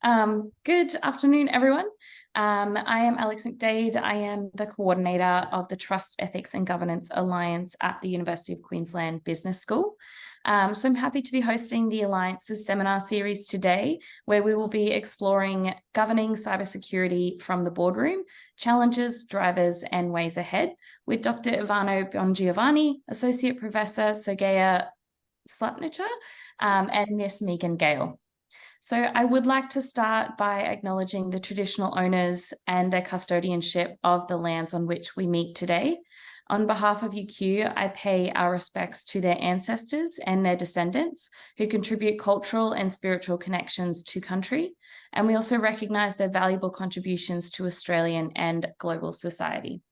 Good afternoon, everyone. I am Alex McDade. I am the coordinator of the Trust, Ethics and Governance Alliance at the University of Queensland Business School. So I'm happy to be hosting the Alliance's seminar series today, where we will be exploring governing cybersecurity from the boardroom, challenges, drivers, and ways ahead with Dr. Ivano Bongiovanni, Associate Professor Sergeja Slapnicar, and Miss Megan Gale. So I would like to start by acknowledging the traditional owners and their custodianship of the lands on which we meet today. On behalf of UQ, I pay our respects to their ancestors and their descendants who contribute cultural and spiritual connections to country. And we also recognise their valuable contributions to Australian and global society.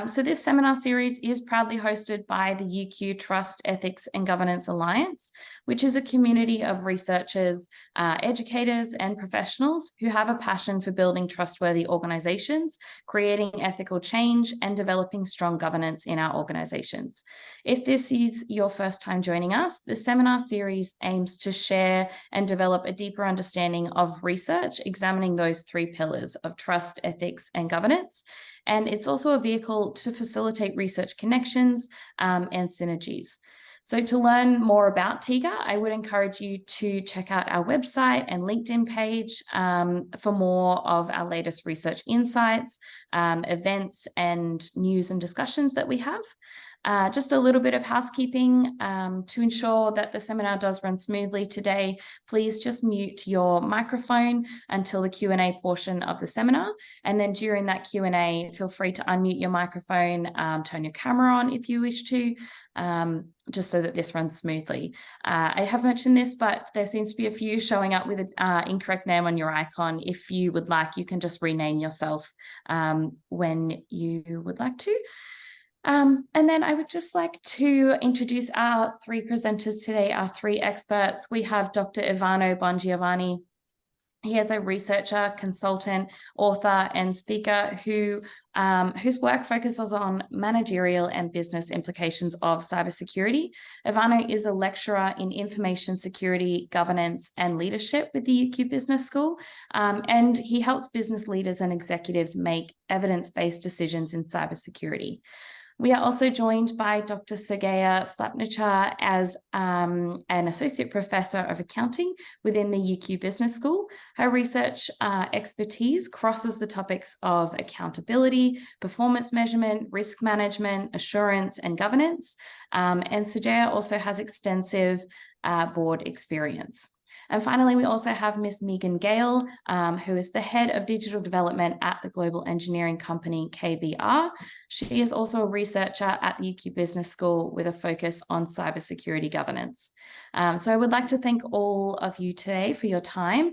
So this seminar series is proudly hosted by the UQ Trust, Ethics and Governance Alliance, which is a community of researchers, educators and professionals who have a passion for building trustworthy organisations, creating ethical change and developing strong governance in our organisations. If this is your first time joining us, the seminar series aims to share and develop a deeper understanding of research, examining those three pillars of trust, ethics and governance. And it's also a vehicle to facilitate research connections and synergies. So to learn more about TIGA, I would encourage you to check out our website and LinkedIn page for more of our latest research insights, events and news and discussions that we have. Just a little bit of housekeeping to ensure that the seminar does run smoothly today. Please just mute your microphone until the Q&A portion of the seminar. And then during that Q&A, feel free to unmute your microphone, turn your camera on if you wish to, just so that this runs smoothly. I have mentioned this, but there seems to be a few showing up with an incorrect name on your icon. If you would like, you can just rename yourself when you would like to. And then I would just like to introduce our three presenters today, our three experts. We have Dr. Ivano Bongiovanni. He is a researcher, consultant, author, and speaker whose work focuses on managerial and business implications of cybersecurity. Ivano is a lecturer in information security, governance, and leadership with the UQ Business School, and he helps business leaders and executives make evidence-based decisions in cybersecurity. We are also joined by Dr. Sergeja Slapnicar as an Associate Professor of Accounting within the UQ Business School. Her research expertise crosses the topics of accountability, performance measurement, risk management, assurance, and governance. And Sergeja also has extensive board experience. And finally, we also have Miss Megan Gale, who is the head of digital development at the global engineering company KBR. She is also a researcher at the UQ Business School with a focus on cybersecurity governance. So I would like to thank all of you today for your time.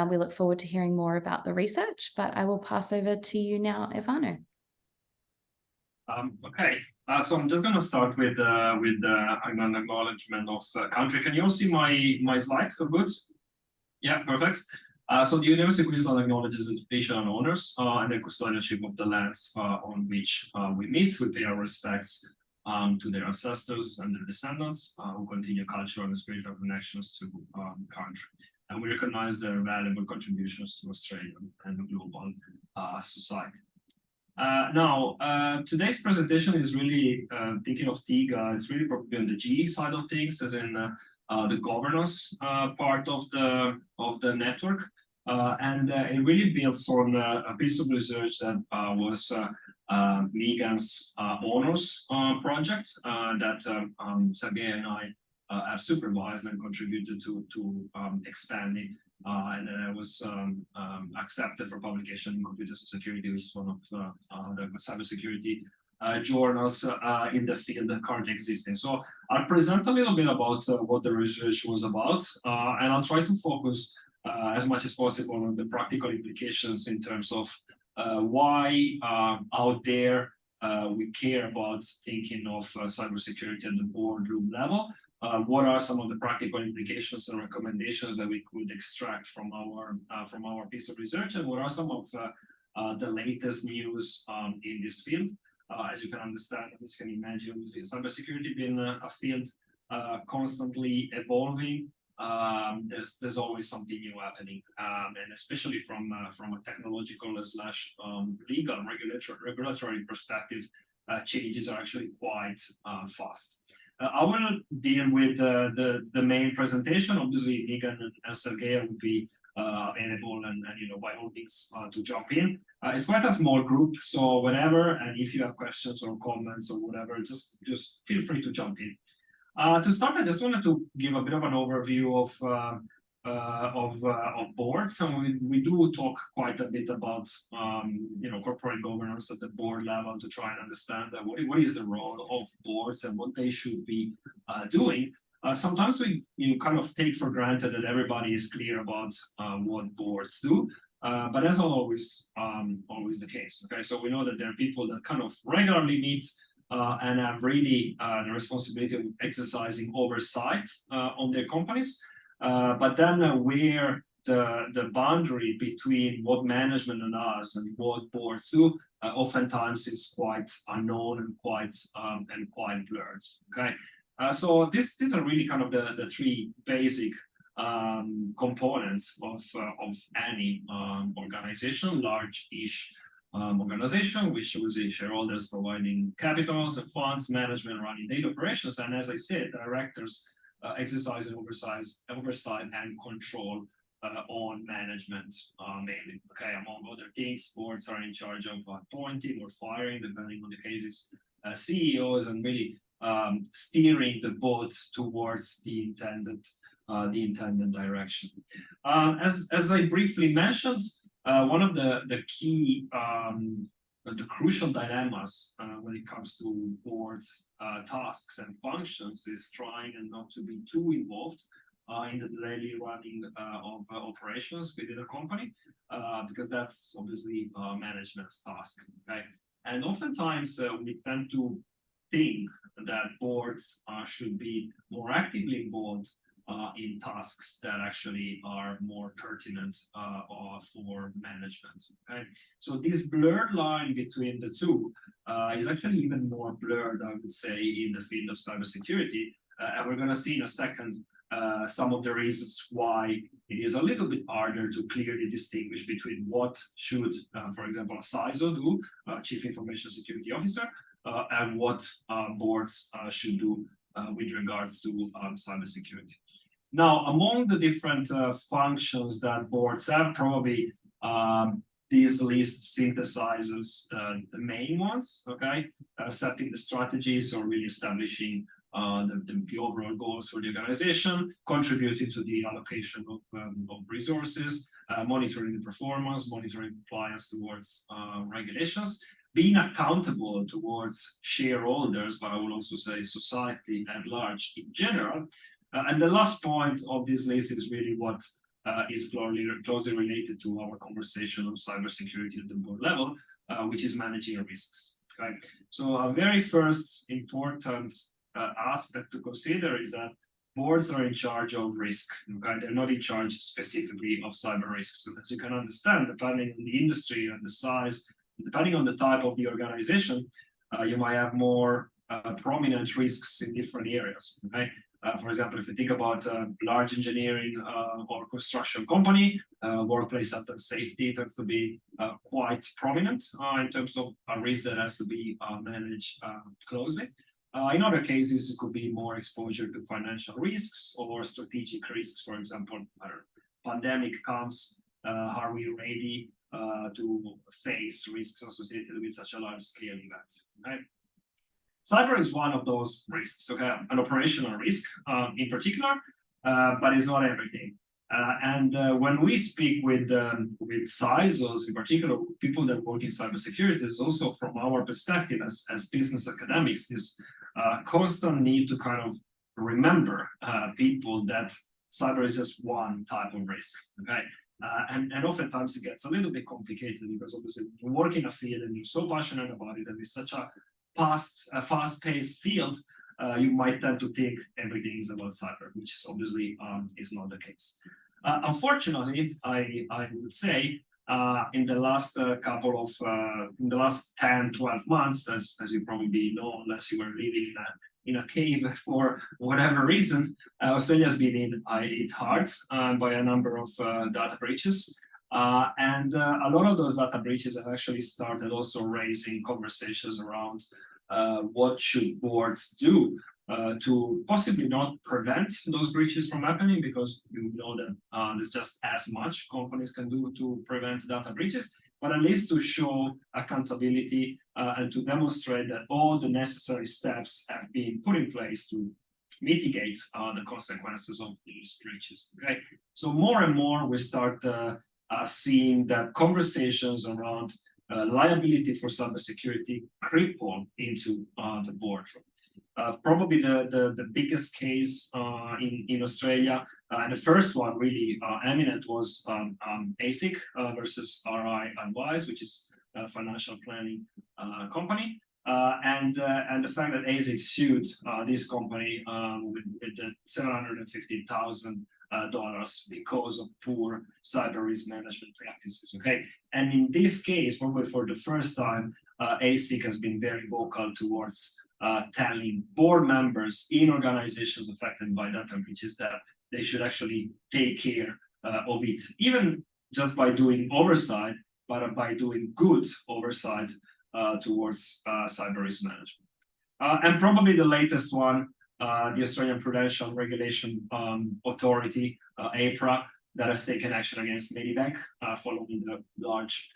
We look forward to hearing more about the research, but I will pass over to you now, Ivano. Okay, so I'm just going to start with an acknowledgement of country. Can you all see my slides? Are good? Yeah, perfect. So the University of Queensland acknowledges the traditional owners and the custodianship of the lands on which we meet. We pay our respects to their ancestors and their descendants who continue cultural and spiritual connections to the country. And we recognize their valuable contributions to Australia and the global society. Now, today's presentation is really thinking of TIGA. It's really probably on the G side of things, as in the governance part of the network, and it really builds on a piece of research that was Megan's honors project that Sergeja and I have supervised and contributed to expanding. And then I was accepted for publication in Computer Security, which is one of the cybersecurity journals in the field that currently existing. So I'll present a little bit about what the research was about, and I'll try to focus as much as possible on the practical implications in terms of why out there we care about thinking of cybersecurity at the boardroom level. What are some of the practical implications and recommendations that we could extract from our piece of research, and what are some of the latest news in this field? As you can understand, as you can imagine, cybersecurity being a field constantly evolving, there's always something new happening, and especially from a technological slash legal regulatory perspective, changes are actually quite fast. I want to deal with the main presentation. Obviously, Megan and Sergeja will be available, and by all means to jump in. It's quite a small group, so whenever, and if you have questions or comments or whatever, just feel free to jump in. To start, I just wanted to give a bit of an overview of boards, and we do talk quite a bit about corporate governance at the board level to try and understand what is the role of boards and what they should be doing. Sometimes we kind of take for granted that everybody is clear about what boards do, but that's not always the case. Okay, so we know that there are people that kind of regularly meet and have really the responsibility of exercising oversight on their companies. But then where the boundary between what management and us and what boards do oftentimes is quite unknown and quite blurred. Okay, so these are really kind of the three basic components of any organization, large-ish organization, which was the shareholders providing capitals and funds, management running daily operations, and as I said, directors exercising oversight and control on management mainly. Okay, among other things, boards are in charge of appointing or firing, depending on the cases, CEOs, and really steering the boat towards the intended direction. As I briefly mentioned, one of the key, the crucial dilemmas when it comes to boards, tasks and functions is trying and not to be too involved in the daily running of operations within a company, because that's obviously management's task. Okay, and oftentimes we tend to think that boards should be more actively involved in tasks that actually are more pertinent for management. Okay, so this blurred line between the two is actually even more blurred, I would say, in the field of cybersecurity, and we're going to see in a second some of the reasons why it is a little bit harder to clearly distinguish between what should, for example, a CISO do, Chief Information Security Officer, and what boards should do with regards to cybersecurity. Now, among the different functions that boards have, probably this list synthesizes the main ones, okay? Setting the strategies or really establishing the overall goals for the organization, contributing to the allocation of resources, monitoring the performance, monitoring compliance towards regulations, being accountable towards shareholders, but I will also say society at large in general. And the last point of this list is really what is closely related to our conversation on cybersecurity at the board level, which is managing risks. Okay, so a very first important aspect to consider is that boards are in charge of risk. Okay, they're not in charge specifically of cyber risks. So as you can understand, depending on the industry and the size, depending on the type of the organization, you might have more prominent risks in different areas. Okay. For example, if you think about a large engineering or construction company, workplace health and safety tends to be quite prominent in terms of a risk that has to be managed closely. In other cases, it could be more exposure to financial risks or strategic risks. For example, pandemic comes, are we ready to face risks associated with such a large-scale event? Okay? Cyber is one of those risks, okay, an operational risk in particular, but it's not everything. And when we speak with CISOs, in particular, people that work in cybersecurity, is also from our perspective as business academics, this constant need to kind of remember people that cyber is just one type of risk, okay? And oftentimes it gets a little bit complicated because obviously you work in a field and you're so passionate about it, and it's such a fast-paced field, you might tend to think everything is about cyber, which is obviously is not the case. Unfortunately, I would say in the last in the last 10, 12 months, as you probably know, unless you were living in a cave for whatever reason, Australia's been hit hard by a number of data breaches. And a lot of those data breaches have actually started also raising conversations around what should boards do to possibly not prevent those breaches from happening, because you know that there's just as much companies can do to prevent data breaches, but at least to show accountability and to demonstrate that all the necessary steps have been put in place to mitigate the consequences of these breaches. Okay, so more and more we start seeing that conversations around liability for cybersecurity creep on into the boardroom. Probably the biggest case in Australia, and the first one really eminent, was ASIC versus RI Advice, which is a financial planning company. And the fact that ASIC sued this company with $750,000 because of poor cyber risk management practices. Okay, and in this case, probably for the first time, ASIC has been very vocal towards telling board members in organizations affected by data breaches that they should actually take care of it, even just by doing oversight, but by doing good oversight towards cyber risk management. And probably the latest one, the Australian Prudential Regulation Authority, APRA, that has taken action against Medibank following the large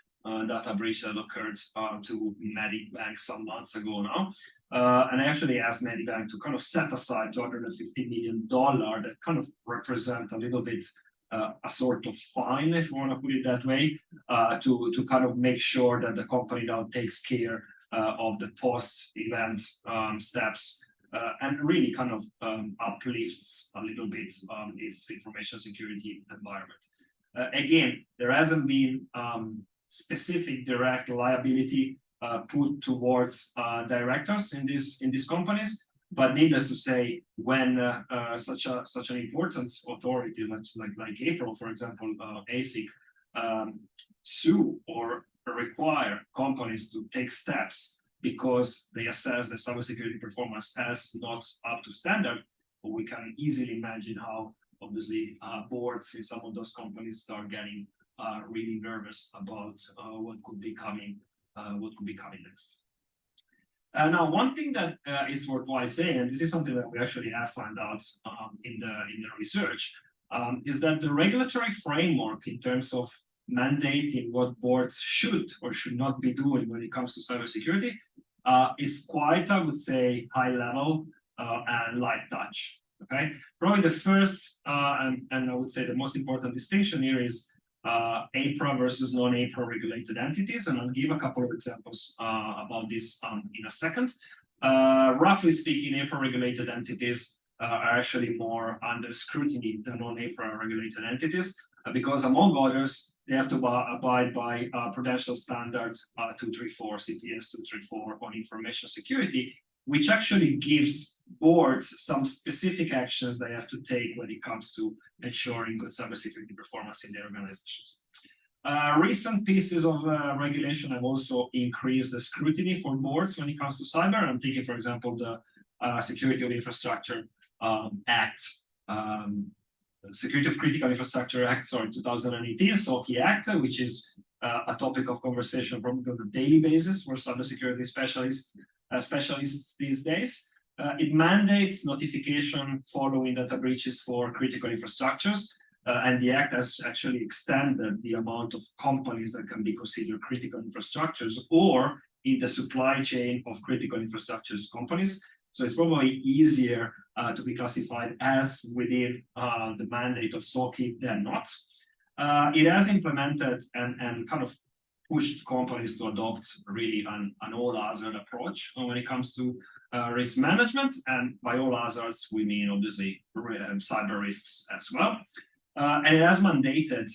data breach that occurred to Medibank some months ago now. And I actually asked Medibank to kind of set aside $250 million that kind of represent a little bit a sort of fine, if you want to put it that way, to kind of make sure that the company now takes care of the post-event steps and really kind of uplifts a little bit its information security environment. Again, there hasn't been specific direct liability put towards directors in these companies, but needless to say, when such an important authority like April, for example, ASIC, sue or require companies to take steps because they assess that cybersecurity performance as not up to standard, we can easily imagine how obviously boards in some of those companies start getting really nervous about what could be coming next. Now, one thing that is worthwhile saying, and this is something that we actually have found out in the research, is that the regulatory framework in terms of mandating what boards should or should not be doing when it comes to cybersecurity is quite, I would say, high level and light touch. Okay, probably the first and I would say the most important distinction here is APRA versus non-APRA regulated entities, and I'll give a couple of examples about this in a second. Roughly speaking, APRA regulated entities are actually more under scrutiny than non-APRA regulated entities because, among others, they have to abide by Prudential Standard 234, CPS 234 on information security, which actually gives boards some specific actions they have to take when it comes to ensuring good cybersecurity performance in their organizations. Recent pieces of regulation have also increased the scrutiny for boards when it comes to cyber. I'm thinking, for example, the Security of Infrastructure Act, Security of Critical Infrastructure Act, 2018, SOCI Act, which is a topic of conversation probably on a daily basis for cybersecurity specialists these days. It mandates notification following data breaches for critical infrastructures, and the Act has actually extended the amount of companies that can be considered critical infrastructures or in the supply chain of critical infrastructures companies. So it's probably easier to be classified as within the mandate of SOCI than not. It has implemented and kind of pushed companies to adopt really an all-hazard approach when it comes to risk management, and by all hazards we mean obviously cyber risks as well. And it has mandated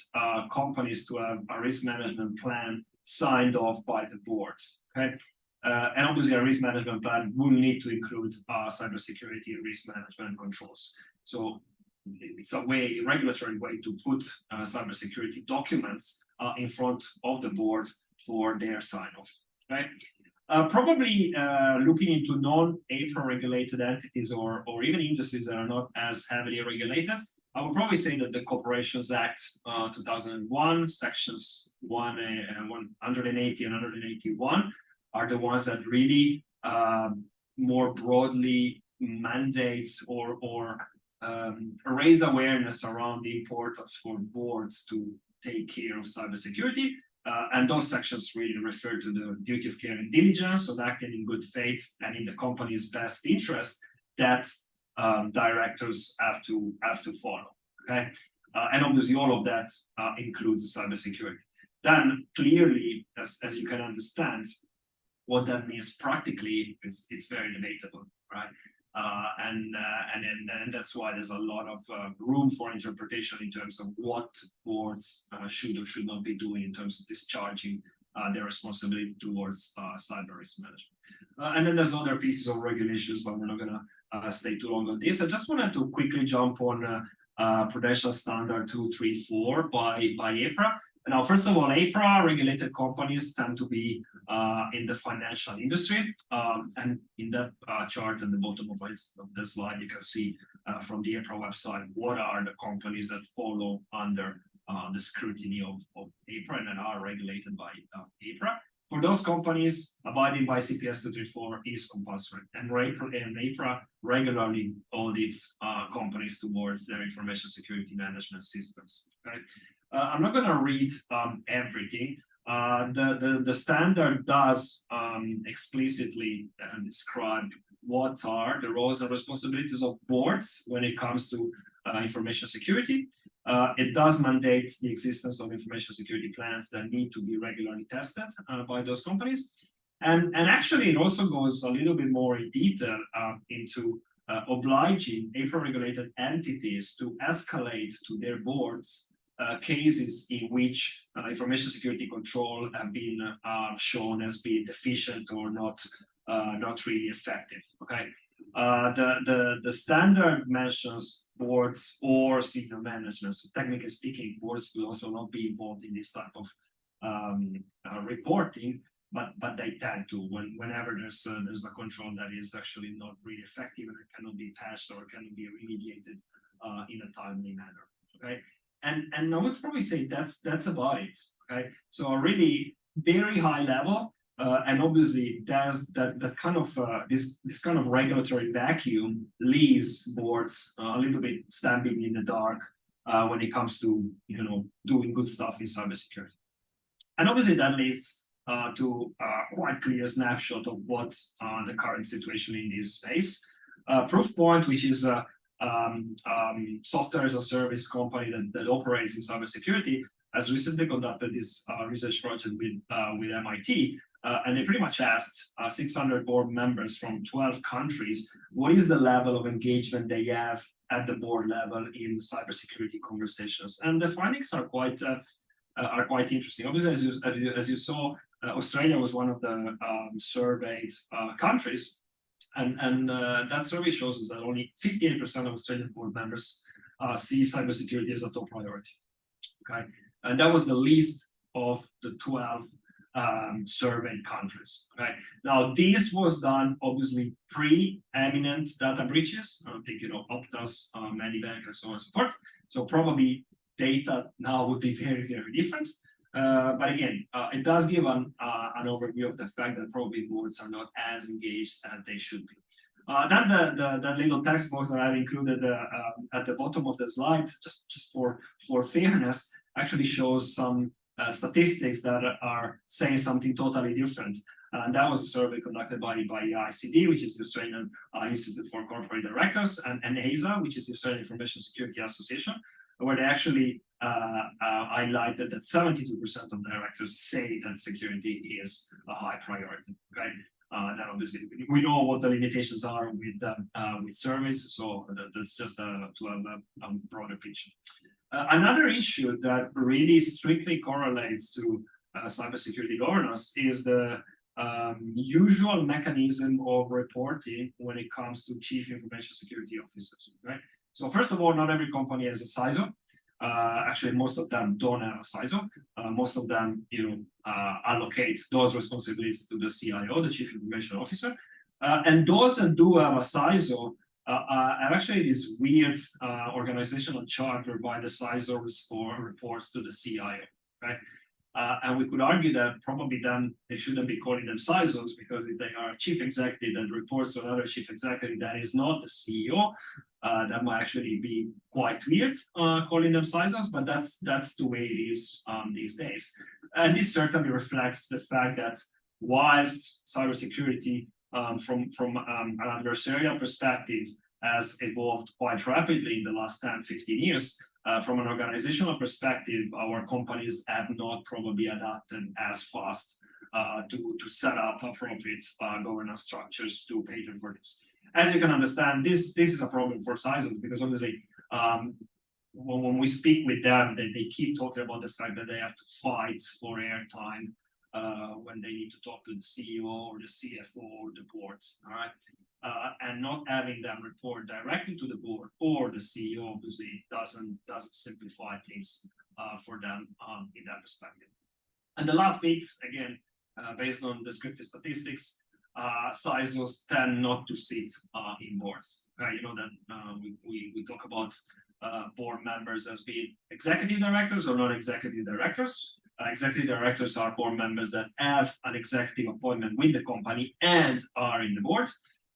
companies to have a risk management plan signed off by the board. Okay, and obviously a risk management plan will need to include cybersecurity risk management controls. So it's a regulatory way to put cybersecurity documents in front of the board for their sign-off. Right? Probably looking into non-APRA regulated entities or even industries that are not as heavily regulated. I would probably say that the Corporations Act 2001, sections 180 and 181 are the ones that really more broadly mandate or raise awareness around the importance for boards to take care of cybersecurity. And those sections really refer to the duty of care and diligence of acting in good faith and in the company's best interest that directors have to follow. Okay, and obviously all of that includes cybersecurity. Then clearly, as you can understand, what that means practically, it's very debatable, right? And that's why there's a lot of room for interpretation in terms of what boards should or should not be doing in terms of discharging their responsibility towards cyber risk management. And then there's other pieces of regulations, but we're not going to stay too long on this. I just wanted to quickly jump on Prudential Standard 234 by APRA. Now, first of all, APRA regulated companies tend to be in the financial industry. And in that chart at the bottom of the slide, you can see from the APRA website what are the companies that follow under the scrutiny of APRA and that are regulated by APRA. For those companies, abiding by CPS 234 is compulsory, and APRA regularly audits companies towards their information security management systems. Okay? I'm not going to read everything. The standard does explicitly describe what are the roles and responsibilities of boards when it comes to information security. It does mandate the existence of information security plans that need to be regularly tested by those companies. And actually, it also goes a little bit more in detail into obliging APRA-regulated entities to escalate to their boards cases in which information security control have been shown as being deficient or not really effective. Okay, the standard mentions boards or senior management. So technically speaking, boards will also not be involved in this type of reporting, but they tend to whenever there's a control that is actually not really effective and it cannot be patched or cannot be remediated in a timely manner. Okay. And I would probably say that's about it. Okay, so a really very high level, and obviously there's that kind of this kind of regulatory vacuum leaves boards a little bit standing in the dark when it comes to doing good stuff in cybersecurity. And obviously that leads to a quite clear snapshot of what the current situation in this space. Proofpoint, which is software as a service company that operates in cybersecurity, has recently conducted this research project with MIT, and they pretty much asked 600 board members from 12 countries what is the level of engagement they have at the board level in cybersecurity conversations, and the findings are quite interesting. Obviously, as you saw, Australia was one of the surveyed countries. And that survey shows us that only 58% of Australian board members see cybersecurity as a top priority. Okay, and that was the least of the 12 surveyed countries. Okay, now this was done obviously pre-eminent data breaches. I'm thinking of Optus, Medibank, and so on and so forth. So probably data now would be very, very different. But again, it does give an overview of the fact that probably boards are not as engaged as they should be. Then the little text box that I've included at the bottom of the slide, just for fairness, actually shows some statistics that are saying something totally different. And that was a survey conducted by ICD, which is the Australian Institute for Corporate Directors, and ASA, which is the Australian Information Security Association, where they actually highlighted that 72% of directors say that security is a high priority. Okay, then obviously we know what the limitations are with surveys, so that's just to have a broader picture. Another issue that really strictly correlates to cybersecurity governance is the usual mechanism of reporting when it comes to chief information security officers. Right. So first of all, not every company has a CISO. Actually, most of them don't have a CISO. Most of them, allocate those responsibilities to the CIO, the Chief Information Officer. And those that do have a CISO have actually this weird organizational chart whereby the CISO reports to the CIO, right? And we could argue that probably then they shouldn't be calling them CISOs, because if they are a chief executive that reports to another chief executive that is not the CEO, that might actually be quite weird calling them CISOs, but that's the way it is these days. And this certainly reflects the fact that whilst cybersecurity from an adversarial perspective has evolved quite rapidly in the last 10, 15 years, from an organizational perspective, our companies have not probably adapted as fast to set up appropriate governance structures to cater for this. As you can understand, this is a problem for CISOs, because obviously when we speak with them, they keep talking about the fact that they have to fight for airtime when they need to talk to the CEO or the CFO or the board, all right? And not having them report directly to the board or the CEO obviously doesn't simplify things for them in that perspective. And the last bit, again, based on descriptive statistics, CISOs tend not to sit in boards. Okay, you know that we talk about board members as being executive directors or non-executive directors. Executive directors are board members that have an executive appointment with the company and are in the board.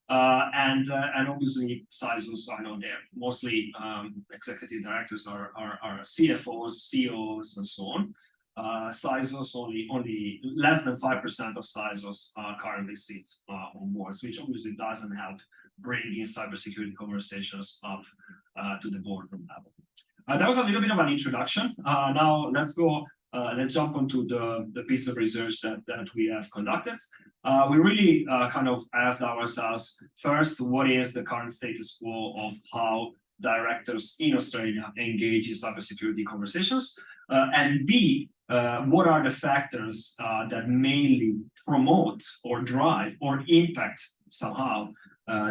And obviously CISOs are not there. Mostly executive directors are CFOs, CEOs, and so on. CISOs only less than 5% of CISOs currently sit on boards, which obviously doesn't help bringing cybersecurity conversations up to the boardroom level. That was a little bit of an introduction. Now let's jump onto the piece of research that we have conducted. We really kind of asked ourselves, first, what is the current status quo of how directors in Australia engage in cybersecurity conversations? And B, what are the factors that mainly promote or drive or impact somehow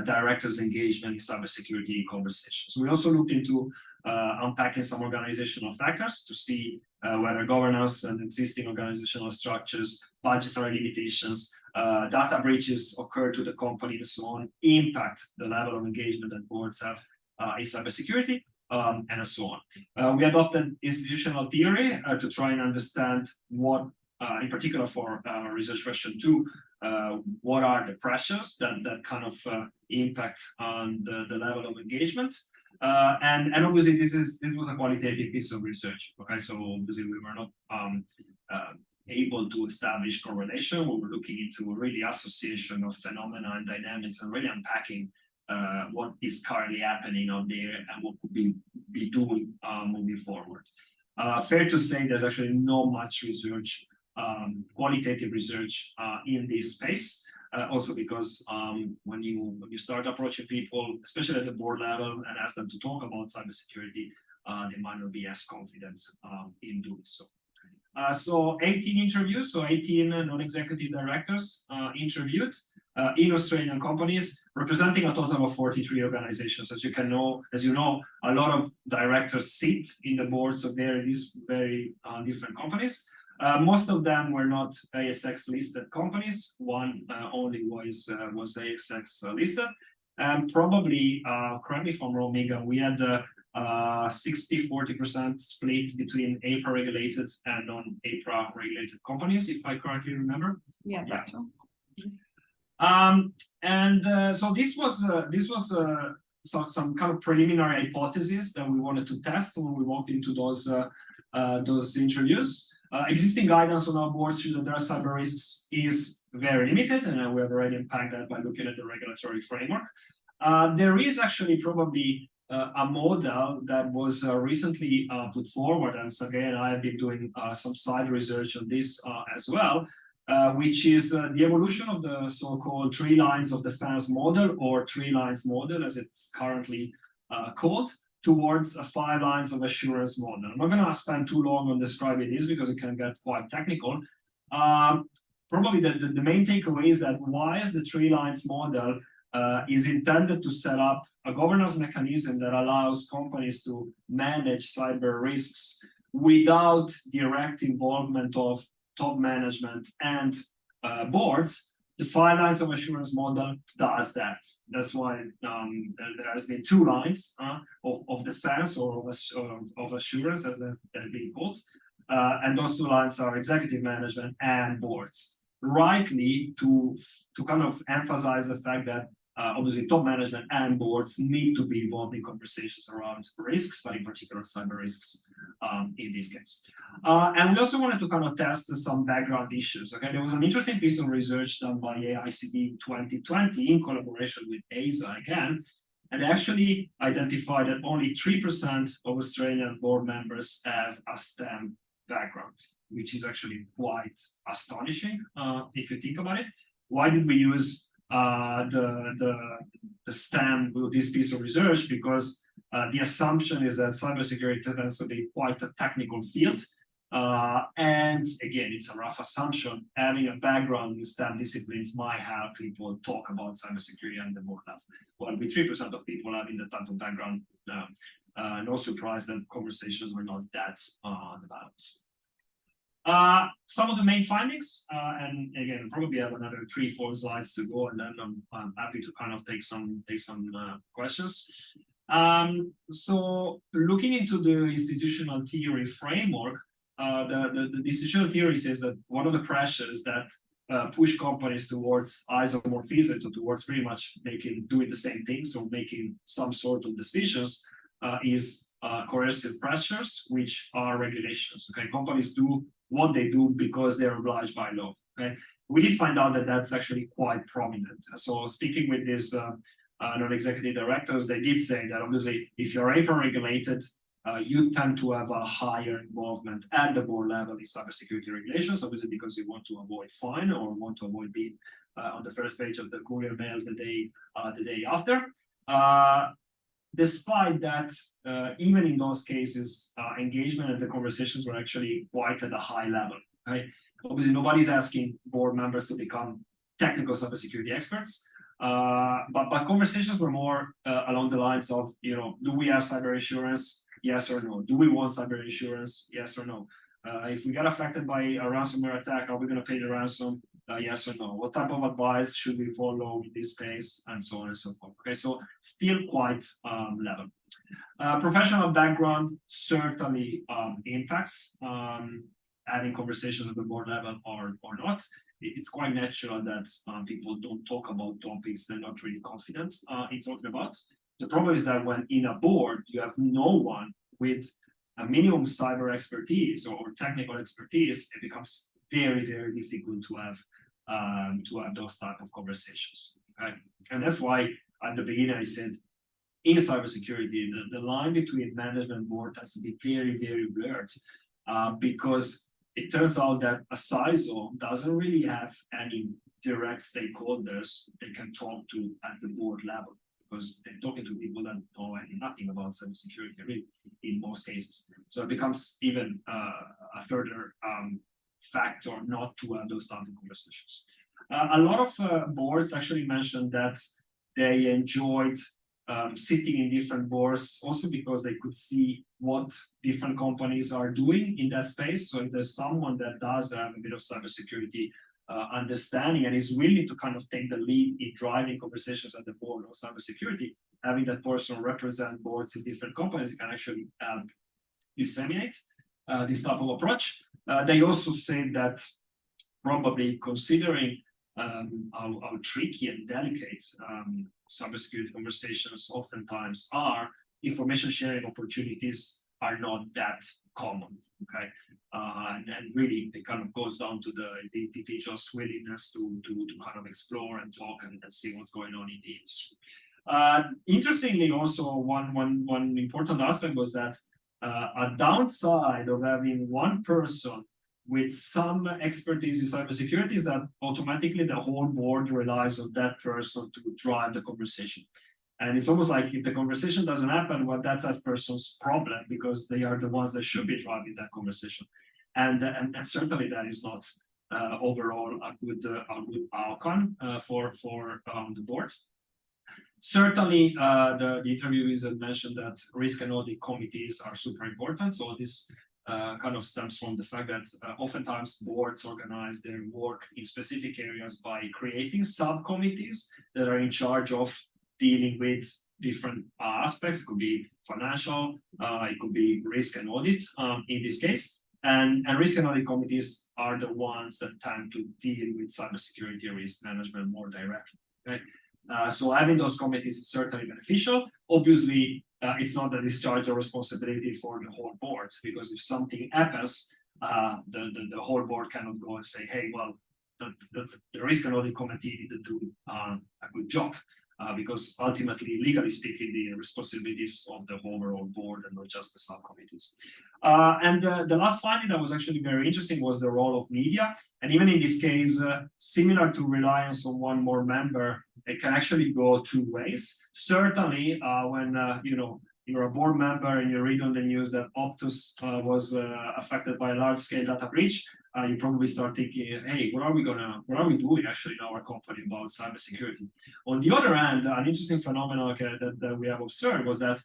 directors' engagement in cybersecurity conversations? We also looked into unpacking some organizational factors to see whether governance and existing organizational structures, budgetary limitations, data breaches occur to the company and so on, impact the level of engagement that boards have in cybersecurity, and so on. We adopted institutional theory to try and understand what, in particular for research question 2, what are the pressures that kind of impact on the level of engagement. And obviously this was a qualitative piece of research. Okay, so obviously we were not able to establish correlation. We were looking into really association of phenomena and dynamics and really unpacking what is currently happening out there and what could be doing moving forward. Fair to say there's actually not much research, qualitative research in this space. Also because when you start approaching people, especially at the board level, and ask them to talk about cybersecurity, they might not be as confident in doing so. So 18 interviews, so 18 non-executive directors interviewed in Australian companies, representing a total of 43 organizations. As you know, a lot of directors sit in the boards of these very different companies. Most of them were not ASX listed companies. One only was ASX listed. And probably, correct me if I'm wrong, Megan, we had 60-40% split between APRA regulated and non-APRA regulated companies, if I correctly remember. Yeah, that's right. So this was some kind of preliminary hypothesis that we wanted to test when we walked into those interviews. Existing guidance on our boards shows that there are cyber risks is very limited, and we have already unpacked that by looking at the regulatory framework. There is actually probably a model that was recently put forward, and Sergeja and I have been doing some side research on this as well, which is the evolution of the so-called 3 lines of defense model, or 3 lines model as it's currently called, towards a 5 lines of assurance model. I'm not going to spend too long on describing this because it can get quite technical. Probably the main takeaway is that whilst the 3 lines model is intended to set up a governance mechanism that allows companies to manage cyber risks without direct involvement of top management and boards. The 5 lines of assurance model does that. That's why there has been 2 lines of defense or of assurance, as they're being called. And those 2 lines are executive management and boards. Rightly to kind of emphasize the fact that obviously top management and boards need to be involved in conversations around risks, but in particular cyber risks in this case. And we also wanted to kind of test some background issues. Okay, there was an interesting piece of research done by AICD in 2020 in collaboration with ASA again, and actually identified that only 3% of Australian board members have a STEM background, which is actually quite astonishing if you think about it. Why did we use the STEM with this piece of research? Because the assumption is that cybersecurity tends to be quite a technical field. And again, it's a rough assumption. Having a background in STEM disciplines might help people talk about cybersecurity and the board level. Well, with 3% of people having that type of background, no surprise that conversations were not that developed. Some of the main findings, and again, probably have another 3-4 slides to go, and then I'm happy to kind of take some questions. So looking into the institutional theory framework, the institutional theory says that one of the pressures that push companies towards isomorphism, towards pretty much doing the same things or making some sort of decisions, is coercive pressures, which are regulations. Okay, companies do what they do because they're obliged by law. Okay, we did find out that that's actually quite prominent. So speaking with these non-executive directors, they did say that obviously if you're regulated, you tend to have a higher involvement at the board level in cybersecurity regulations, obviously because you want to avoid fine or want to avoid being on the first page of the Courier Mail the day after. Despite that, even in those cases, engagement and the conversations were actually quite at a high level. Right? Obviously, nobody's asking board members to become technical cybersecurity experts, but conversations were more along the lines of, do we have cyber insurance? Yes or no? Do we want cyber insurance? Yes or no? If we get affected by a ransomware attack, are we going to pay the ransom? Yes or no? What type of advice should we follow in this case? And so on and so forth. Okay, so still quite level. Professional background certainly impacts having conversations at the board level or not. It's quite natural that people don't talk about topics they're not really confident in talking about. The problem is that when in a board, you have no one with a minimum cyber expertise or technical expertise, it becomes very, very difficult to have those type of conversations. Okay? And that's why at the beginning I said, in cybersecurity, the line between management and board has to be very, very blurred because it turns out that a CISO doesn't really have any direct stakeholders they can talk to at the board level, because they're talking to people that know nothing about cybersecurity really in most cases. So it becomes even a further factor not to have those type of conversations. A lot of boards actually mentioned that they enjoyed sitting in different boards also because they could see what different companies are doing in that space. So if there's someone that does have a bit of cybersecurity understanding and is willing to kind of take the lead in driving conversations at the board of cybersecurity, having that person represent boards in different companies, it can actually disseminate this type of approach. They also say that probably considering how tricky and delicate cybersecurity conversations oftentimes are, information sharing opportunities are not that common. Okay, and really it kind of goes down to the individual's willingness to kind of explore and talk and see what's going on in the industry. Interestingly, also one important aspect was that a downside of having one person with some expertise in cybersecurity is that automatically the whole board relies on that person to drive the conversation. And it's almost like if the conversation doesn't happen, well, that's that person's problem because they are the ones that should be driving that conversation. And certainly that is not overall a good outcome for the board. Certainly, the interviewees had mentioned that risk and audit committees are super important. So this kind of stems from the fact that oftentimes boards organize their work in specific areas by creating subcommittees that are in charge of dealing with different aspects. It could be financial, it could be risk and audit in this case. And risk and audit committees are the ones that tend to deal with cybersecurity and risk management more directly. Okay? So having those committees is certainly beneficial. Obviously, it's not a discharge of responsibility for the whole board, because if something happens, the whole board cannot go and say, hey, well, the risk and audit committee didn't do a good job. Because ultimately, legally speaking, the responsibilities of the overall board and not just the subcommittees. And the last finding that was actually very interesting was the role of media. And even in this case, similar to reliance on one more member, it can actually go two ways. Certainly, when you're a board member and you read on the news that Optus was affected by a large-scale data breach, you probably start thinking, hey, what are we doing actually in our company about cybersecurity? On the other hand, an interesting phenomenon that we have observed was that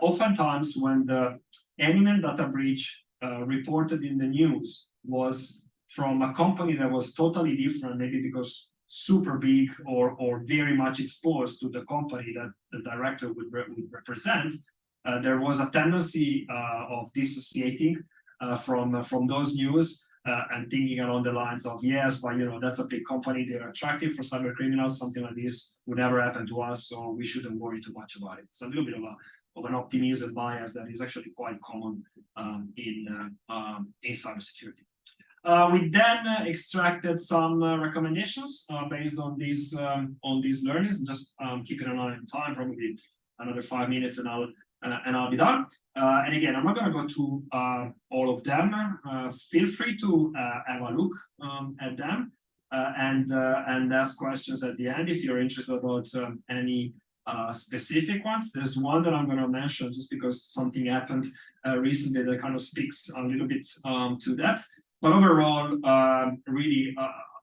oftentimes when the imminent data breach reported in the news was from a company that was totally different, maybe because super big or very much exposed to the company that the director would represent, there was a tendency of dissociating from those news and thinking along the lines of, yes, but that's a big company, they're attractive for cyber criminals, something like this would never happen to us, so we shouldn't worry too much about it. It's a little bit of an optimism bias that is actually quite common in cybersecurity. We then extracted some recommendations based on these learnings. And just keeping an eye on time, probably another 5 minutes, and I'll be done. And again, I'm not going to go through all of them. Feel free to have a look at them and ask questions at the end if you're interested about any specific ones. There's one that I'm going to mention just because something happened recently that kind of speaks a little bit to that. But overall, really,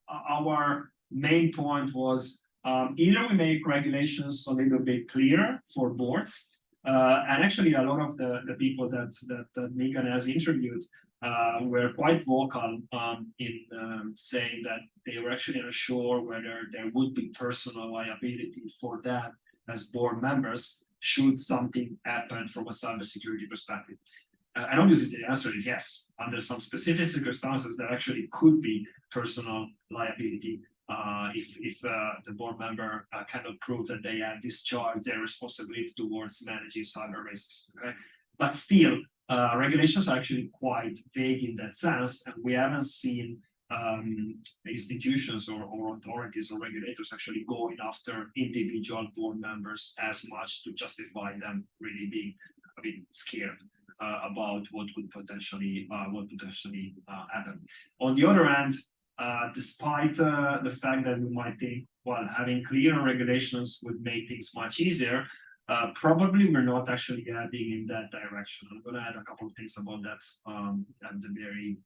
our main point was either we make regulations a little bit clearer for boards, and actually a lot of the people that Megan has interviewed were quite vocal in saying that they were actually unsure whether there would be personal liability for them as board members should something happen from a cybersecurity perspective. And obviously the answer is yes. Under some specific circumstances, there actually could be personal liability if the board member cannot prove that they have discharged their responsibility towards managing cyber risks. Okay, but still, regulations are actually quite vague in that sense, and we haven't seen institutions or authorities or regulators actually going after individual board members as much to justify them really being a bit scared about what could potentially happen. On the other hand, despite the fact that we might think, well, having clearer regulations would make things much easier, probably we're not actually heading in that direction. I'm going to add a couple of things about that at the very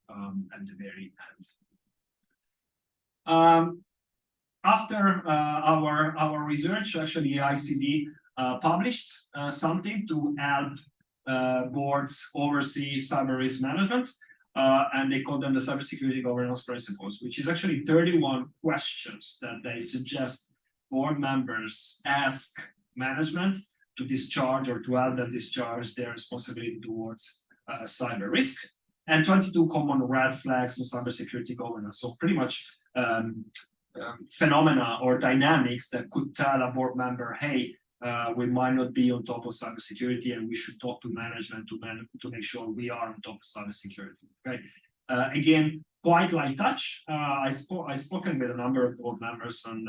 end. After our research, actually, ICD published something to help boards oversee cyber risk management, and they call them the cybersecurity governance principles, which is actually 31 questions that they suggest board members ask management to discharge or to help them discharge their responsibility towards cyber risk, and 22 common red flags in cybersecurity governance. So pretty much phenomena or dynamics that could tell a board member, hey, we might not be on top of cybersecurity, and we should talk to management to make sure we are on top of cybersecurity. Okay. Again, quite light touch. I've spoken with a number of board members, and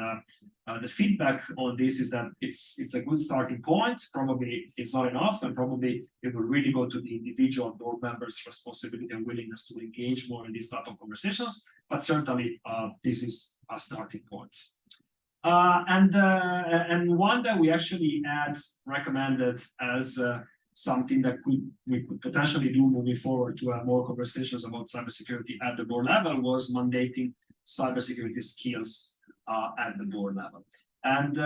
the feedback on this is that it's a good starting point. Probably it's not enough, and probably it will really go to the individual board members' responsibility and willingness to engage more in these type of conversations. But certainly, this is a starting point. And one that we actually had recommended as something that we could potentially do moving forward to have more conversations about cybersecurity at the board level was mandating cybersecurity skills at the board level. And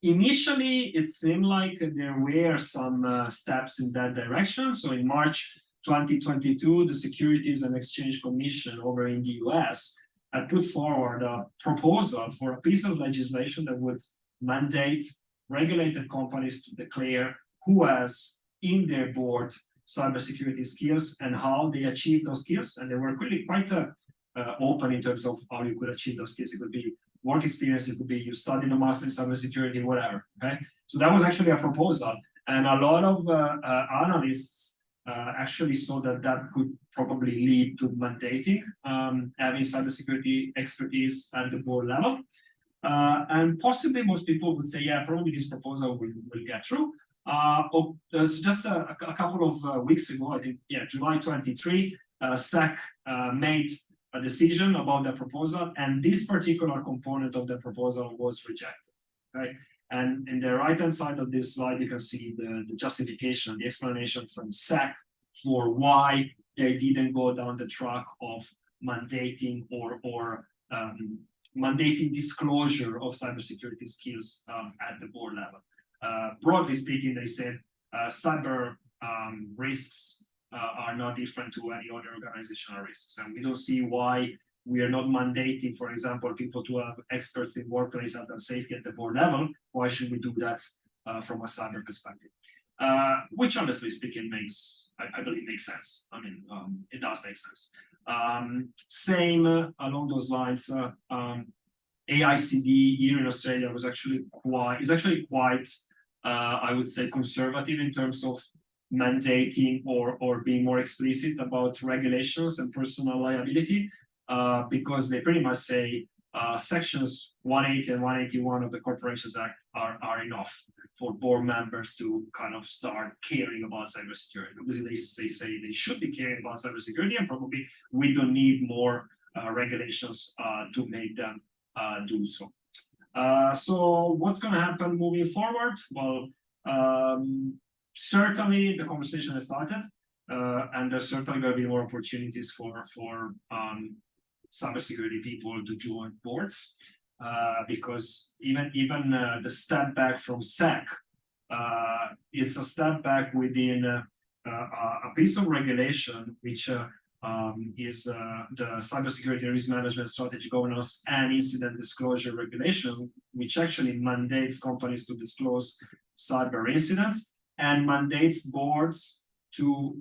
Initially, it seemed like there were some steps in that direction. So in March 2022, the Securities and Exchange Commission over in the US had put forward a proposal for a piece of legislation that would mandate regulated companies to declare who has in their board cybersecurity skills and how they achieve those skills. And they were really quite open in terms of how you could achieve those skills. It could be work experience, it could be you studied a master in cybersecurity, whatever. Okay, so that was actually a proposal, and a lot of analysts actually saw that that could probably lead to mandating having cybersecurity expertise at the board level. And possibly most people would say, yeah, probably this proposal will get through. So just a couple of weeks ago, I think, yeah, July 23, SEC made a decision about the proposal, and this particular component of the proposal was rejected. Okay, and in the right-hand side of this slide, you can see the justification, the explanation from SEC for why they didn't go down the track of mandating or mandating disclosure of cybersecurity skills at the board level. Broadly speaking, they said cyber risks are not different to any other organizational risks. And we don't see why we are not mandating, for example, people to have experts in workplace health and safety at the board level. Why should we do that from a cyber perspective? Which honestly speaking I believe makes sense. I mean, it does make sense. Same along those lines, AICD here in Australia is actually quite, I would say, conservative in terms of mandating or being more explicit about regulations and personal liability, because they pretty much say sections 180 and 181 of the Corporations Act are enough for board members to kind of start caring about cybersecurity. Because they say they should be caring about cybersecurity, and probably we don't need more regulations to make them do so. So what's going to happen moving forward? Well, certainly the conversation has started, and there's certainly going to be more opportunities for cybersecurity people to join boards, because even the step back from SEC, it's a step back within a piece of regulation which is the Cybersecurity Risk Management Strategy Governance and Incident Disclosure Regulation, which actually mandates companies to disclose cyber incidents and mandates boards to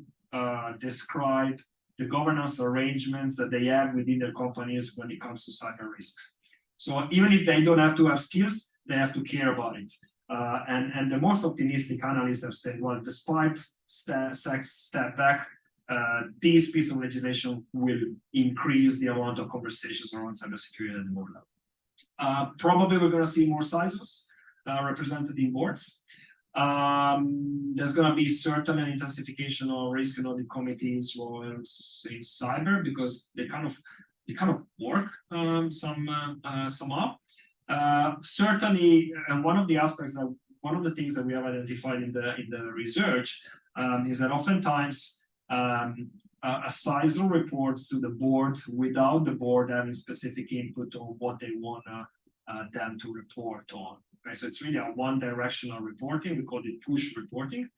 describe the governance arrangements that they have within their companies when it comes to cyber risks. So even if they don't have to have skills, they have to care about it. And the most optimistic analysts have said, well, despite step back, this piece of legislation will increase the amount of conversations around cybersecurity at the board level. Probably we're going to see more CISOs represented in boards. There's going to be certain intensification of risk and audit committees roles in cyber, because they kind of work somehow. Certainly, and one of the things that we have identified in the research is that oftentimes a CISO reports to the board without the board having specific input on what they want them to report on. Okay, so it's really a one-directional reporting. We call it push reporting.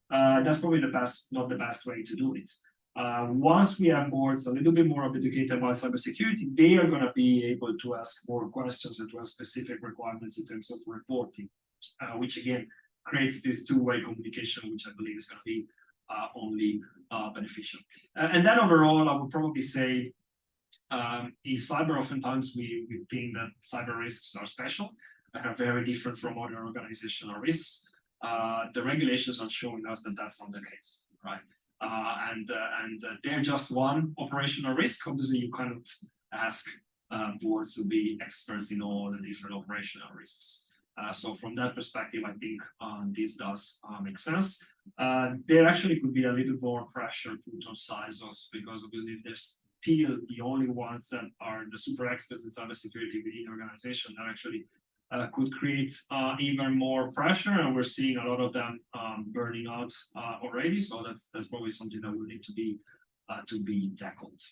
That's probably not the best way to do it. Once we have boards a little bit more educated about cybersecurity, they are going to be able to ask more questions and to have specific requirements in terms of reporting, which again creates this two-way communication, which I believe is going to be only beneficial. And then overall, I would probably say in cyber, oftentimes we think that cyber risks are special and are very different from other organizational risks. The regulations are showing us that that's not the case, right? And they're just one operational risk. Obviously, you cannot ask boards to be experts in all the different operational risks. So from that perspective, I think this does make sense. There actually could be a little more pressure put on CISOs, because obviously if they're still the only ones that are the super experts in cybersecurity within the organization, that actually could create even more pressure, and we're seeing a lot of them burning out already. So that's probably something that will need to be tackled.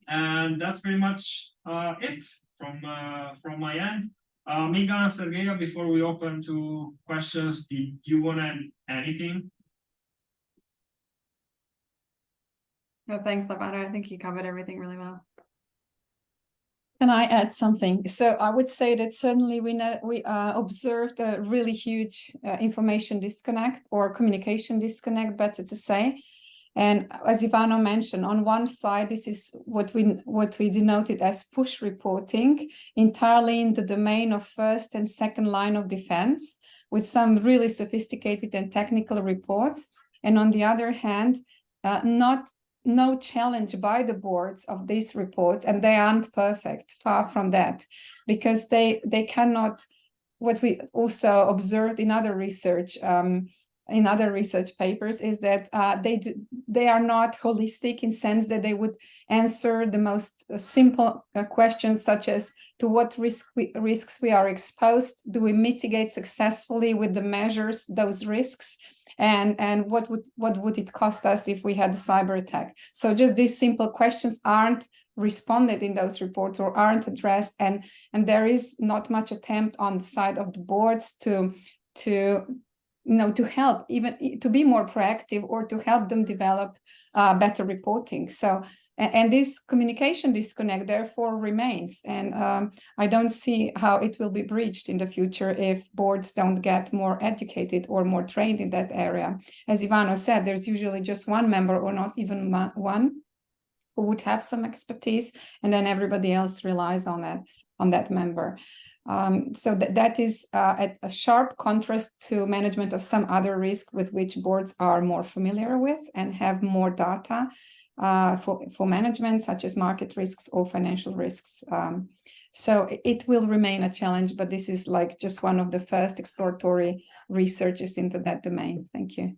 And that's pretty much it from my end. Miga and Sergeja, before we open to questions, did you want to add anything? No, thanks, Ivano. I think you covered everything really well. Can I add something? So I would say that certainly we observed a really huge information disconnect, or communication disconnect, better to say. And as Ivano mentioned, on one side, this is what we denoted as push reporting, entirely in the domain of first and second line of defense, with some really sophisticated and technical reports. And on the other hand, no challenge by the boards of these reports, and they aren't perfect, far from that, because they cannot. What we also observed in other research papers is that they are not holistic, in sense that they would answer the most simple questions, such as to what risks we are exposed, do we mitigate successfully with the measures those risks, and what would it cost us if we had a cyber attack. So just these simple questions aren't responded in those reports, or aren't addressed, and there is not much attempt on the side of the boards to help, even to be more proactive, or to help them develop better reporting. So, and this communication disconnect therefore remains, and I don't see how it will be breached in the future if boards don't get more educated or more trained in that area. As Ivano said, there's usually just one member, or not even one, who would have some expertise, and then everybody else relies on that member. So that is at a sharp contrast to management of some other risk with which boards are more familiar with and have more data for management, such as market risks or financial risks. So it will remain a challenge, but this is like just one of the first exploratory researches into that domain. Thank you.